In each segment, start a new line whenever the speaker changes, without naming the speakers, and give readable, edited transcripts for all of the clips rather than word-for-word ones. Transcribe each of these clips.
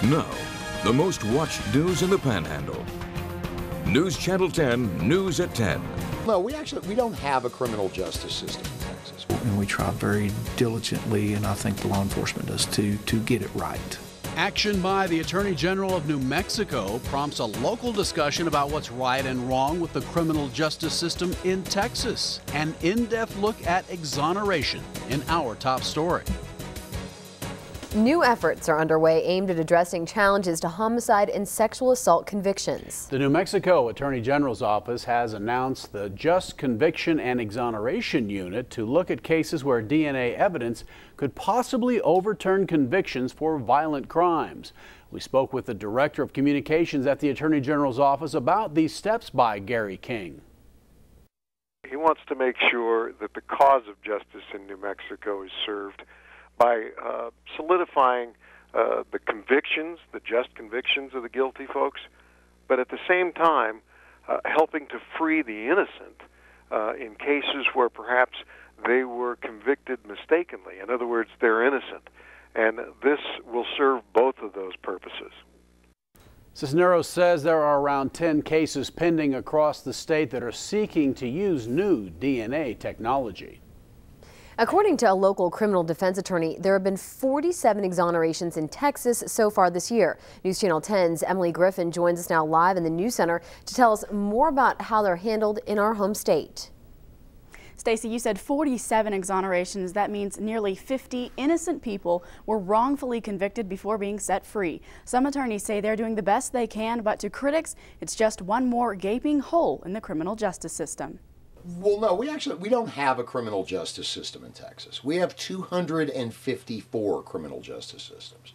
Now, the most watched news in the Panhandle. News Channel 10, News at 10.
No, we don't have a criminal justice system in Texas.
And we try very diligently, and I think the law enforcement does too, to get it right.
Action by the Attorney General of New Mexico prompts a local discussion about what's right and wrong with the criminal justice system in Texas. An in-depth look at exoneration in our top story.
New efforts are underway aimed at addressing challenges to homicide and sexual assault convictions.
The New Mexico Attorney General's office has announced the Just Conviction and Exoneration Unit to look at cases where DNA evidence could possibly overturn convictions for violent crimes. We spoke with the Director of Communications at the Attorney General's office about these steps by Gary King.
He wants to make sure that the cause of justice in New Mexico is served by solidifying the convictions, the just convictions of the guilty folks, but at the same time helping to free the innocent in cases where perhaps they were convicted mistakenly. In other words, they're innocent. And this will serve both of those purposes.
Cisneros says there are around 10 cases pending across the state that are seeking to use new DNA technology.
According to a local criminal defense attorney, there have been 47 exonerations in Texas so far this year. News Channel 10's Emily Griffin joins us now live in the News Center to tell us more about how they're handled in our home state.
Stacey, you said 47 exonerations. That means nearly 50 innocent people were wrongfully convicted before being set free. Some attorneys say they're doing the best they can, but to critics, it's just one more gaping hole in the criminal justice system.
Well, no, we don't have a criminal justice system in Texas. We have 254 criminal justice systems,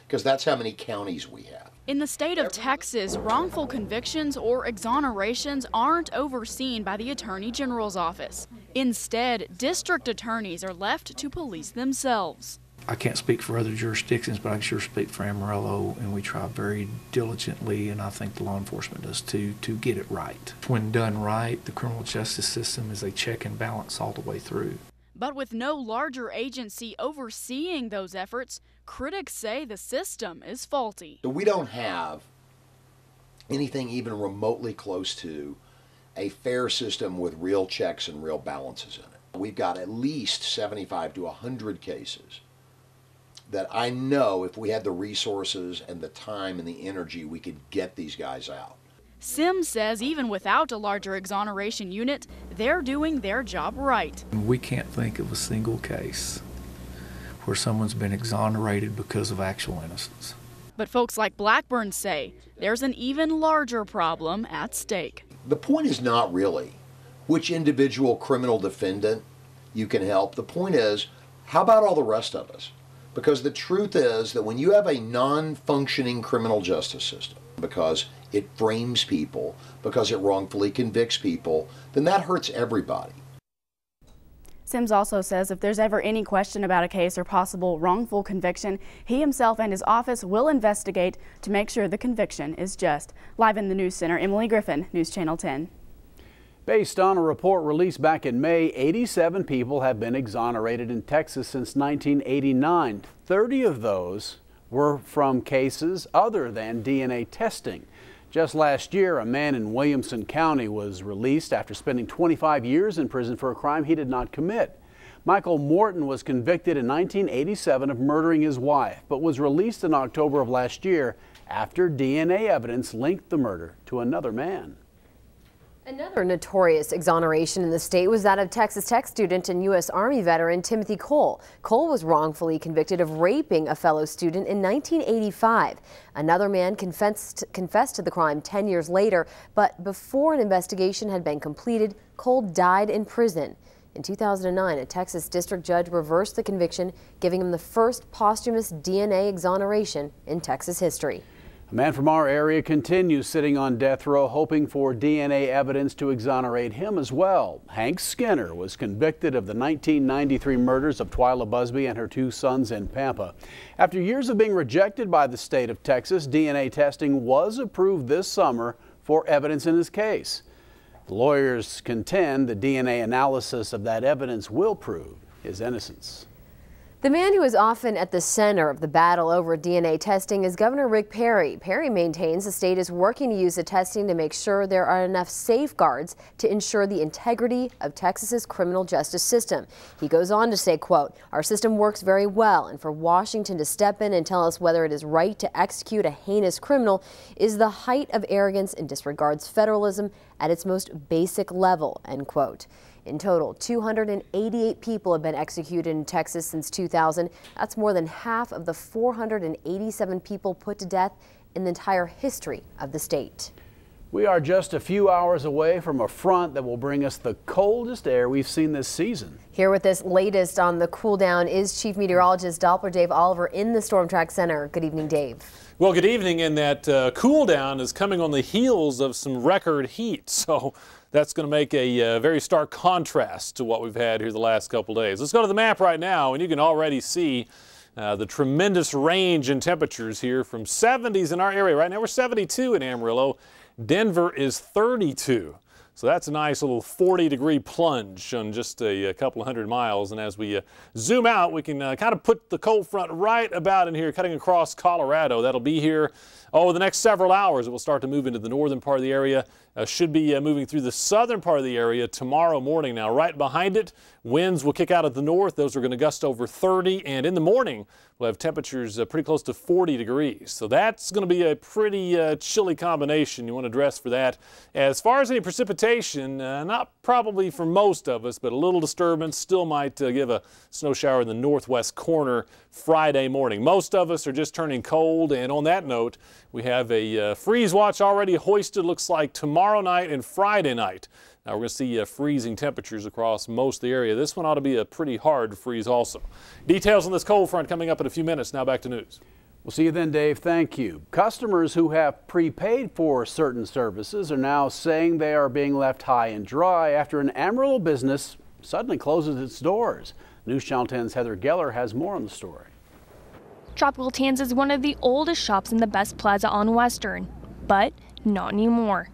because that's how many counties we have.
In the state of Texas, wrongful convictions or exonerations aren't overseen by the Attorney General's office. Instead, district attorneys are left to police themselves.
I can't speak for other jurisdictions, but I can sure speak for Amarillo, and we try very diligently, and I think the law enforcement does too, to get it right. When done right, the criminal justice system is a check and balance all the way through.
But with no larger agency overseeing those efforts, critics say the system is faulty.
So we don't have anything even remotely close to a fair system with real checks and real balances in it. We've got at least 75 to 100 cases that I know if we had the resources and the time and the energy, we could get these guys out.
Sims says even without a larger exoneration unit, they're doing their job right.
We can't think of a single case where someone's been exonerated because of actual innocence.
But folks like Blackburn say there's an even larger problem at stake.
The point is not really which individual criminal defendant you can help. The point is, how about all the rest of us? Because the truth is that when you have a non-functioning criminal justice system, because it frames people, because it wrongfully convicts people, then that hurts everybody.
Sims also says if there's ever any question about a case or possible wrongful conviction, he himself and his office will investigate to make sure the conviction is just. Live in the News Center, Emily Griffin, News Channel 10.
Based on a report released back in May, 87 people have been exonerated in Texas since 1989. 30 of those were from cases other than DNA testing. Just last year, a man in Williamson County was released after spending 25 years in prison for a crime he did not commit. Michael Morton was convicted in 1987 of murdering his wife, but was released in October of last year after DNA evidence linked the murder to another man.
Another notorious exoneration in the state was that of Texas Tech student and U.S. Army veteran Timothy Cole. Cole was wrongfully convicted of raping a fellow student in 1985. Another man confessed to the crime 10 years later, but before an investigation had been completed, Cole died in prison. In 2009, a Texas district judge reversed the conviction, giving him the first posthumous DNA exoneration in Texas history.
A man from our area continues sitting on death row, hoping for DNA evidence to exonerate him as well. Hank Skinner was convicted of the 1993 murders of Twyla Busby and her two sons in Pampa. After years of being rejected by the state of Texas, DNA testing was approved this summer for evidence in his case. The lawyers contend the DNA analysis of that evidence will prove his innocence.
The man who is often at the center of the battle over DNA testing is Governor Rick Perry. Perry maintains the state is working to use the testing to make sure there are enough safeguards to ensure the integrity of Texas's criminal justice system. He goes on to say, quote, "Our system works very well, and for Washington to step in and tell us whether it is right to execute a heinous criminal is the height of arrogance and disregards federalism at its most basic level," end quote. In total, 288 people have been executed in Texas since 2000. That's more than half of the 487 people put to death in the entire history of the state.
We are just a few hours away from a front that will bring us the coldest air we've seen this season.
Here with this latest on the cool down is Chief Meteorologist Doppler Dave Oliver in the Storm Track Center. Good evening, Dave.
Well, good evening, and that cool down is coming on the heels of some record heat. So that's going to make a very stark contrast to what we've had here the last couple days. Let's go to the map right now, and you can already see the tremendous range in temperatures here from 70s in our area. Right now we're 72 in Amarillo. Denver is 32. So that's a nice little 40-degree plunge on just a couple of hundred miles. And as we zoom out, we can kind of put the cold front right about in here, cutting across Colorado. That'll be here, the next several hours. It will start to move into the northern part of the area. Should be moving through the southern part of the area tomorrow morning. Now, right behind it, winds will kick out of the north. Those are going to gust over 30. And in the morning, we'll have temperatures pretty close to 40 degrees. So that's going to be a pretty chilly combination. You want to dress for that. As far as any precipitation, not probably for most of us, but a little disturbance. Still might give a snow shower in the northwest corner Friday morning. Most of us are just turning cold. And on that note, we have a freeze watch already hoisted, looks like tomorrow night and Friday night. Now we're going to see freezing temperatures across most of the area. This one ought to be a pretty hard freeze also. Details on this cold front coming up in a few minutes. Now back to news.
We'll see you then, Dave. Thank you. Customers who have prepaid for certain services are now saying they are being left high and dry after an Amarillo business suddenly closes its doors. News Channel 10's Heather Geller has more on the story.
Tropical Tans is one of the oldest shops in the Best Plaza on Western, but not anymore.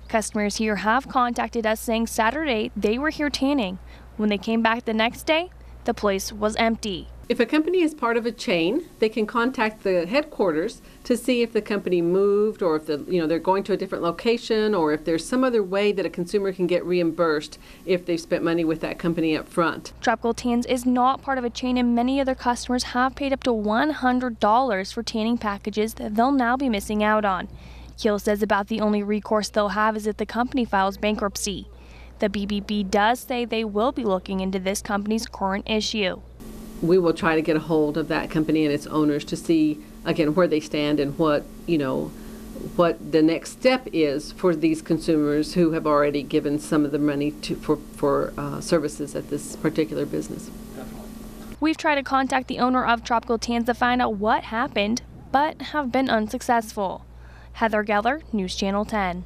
Customers here have contacted us saying Saturday they were here tanning. When they came back the next day, the place was empty.
If a company is part of a chain, they can contact the headquarters to see if the company moved or if they're going to a different location or if there's some other way that a consumer can get reimbursed if they've spent money with that company up front.
Tropical Tans is not part of a chain, and many other customers have paid up to $100 for tanning packages that they'll now be missing out on. Keel says about the only recourse they'll have is if the company files bankruptcy. The BBB does say they will be looking into this company's current issue.
We will try to get a hold of that company and its owners to see, again, where they stand and what the next step is for these consumers who have already given some of the money for services at this particular business.
We've tried to contact the owner of Tropical Tans to find out what happened, but have been unsuccessful. Heather Geller, News Channel 10.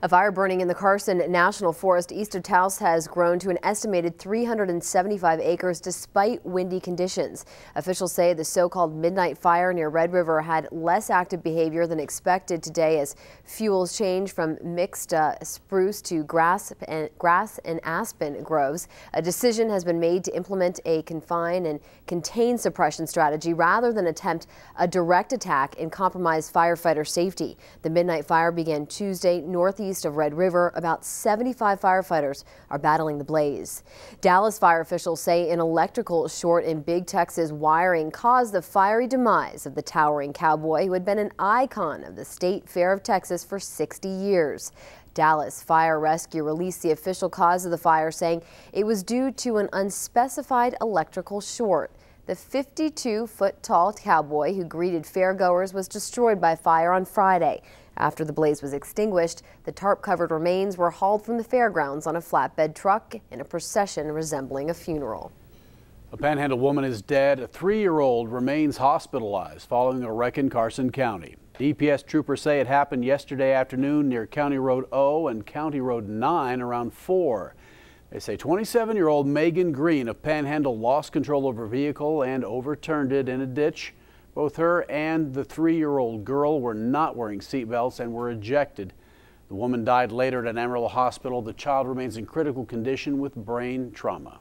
A fire burning in the Carson National Forest east of Taos has grown to an estimated 375 acres despite windy conditions. Officials say the so-called midnight fire near Red River had less active behavior than expected today as fuels change from mixed spruce to grass and aspen groves. A decision has been made to implement a confine and contain suppression strategy rather than attempt a direct attack and compromise firefighter safety. The midnight fire began Tuesday northeast of Red River. About 75 firefighters are battling the blaze. Dallas fire officials say an electrical short in Big Tex's wiring caused the fiery demise of the towering cowboy who had been an icon of the State Fair of Texas for 60 years. Dallas Fire Rescue released the official cause of the fire, saying it was due to an unspecified electrical short. The 52-foot-tall cowboy who greeted fairgoers was destroyed by fire on Friday. After the blaze was extinguished, the tarp-covered remains were hauled from the fairgrounds on a flatbed truck in a procession resembling a funeral.
A Panhandle woman is dead. A 3-year-old remains hospitalized following a wreck in Carson County. DPS troopers say it happened yesterday afternoon near County Road O and County Road 9 around 4. They say 27-year-old Megan Green of Panhandle lost control of her vehicle and overturned it in a ditch. Both her and the 3-year-old girl were not wearing seatbelts and were ejected. The woman died later at an Amarillo hospital. The child remains in critical condition with brain trauma.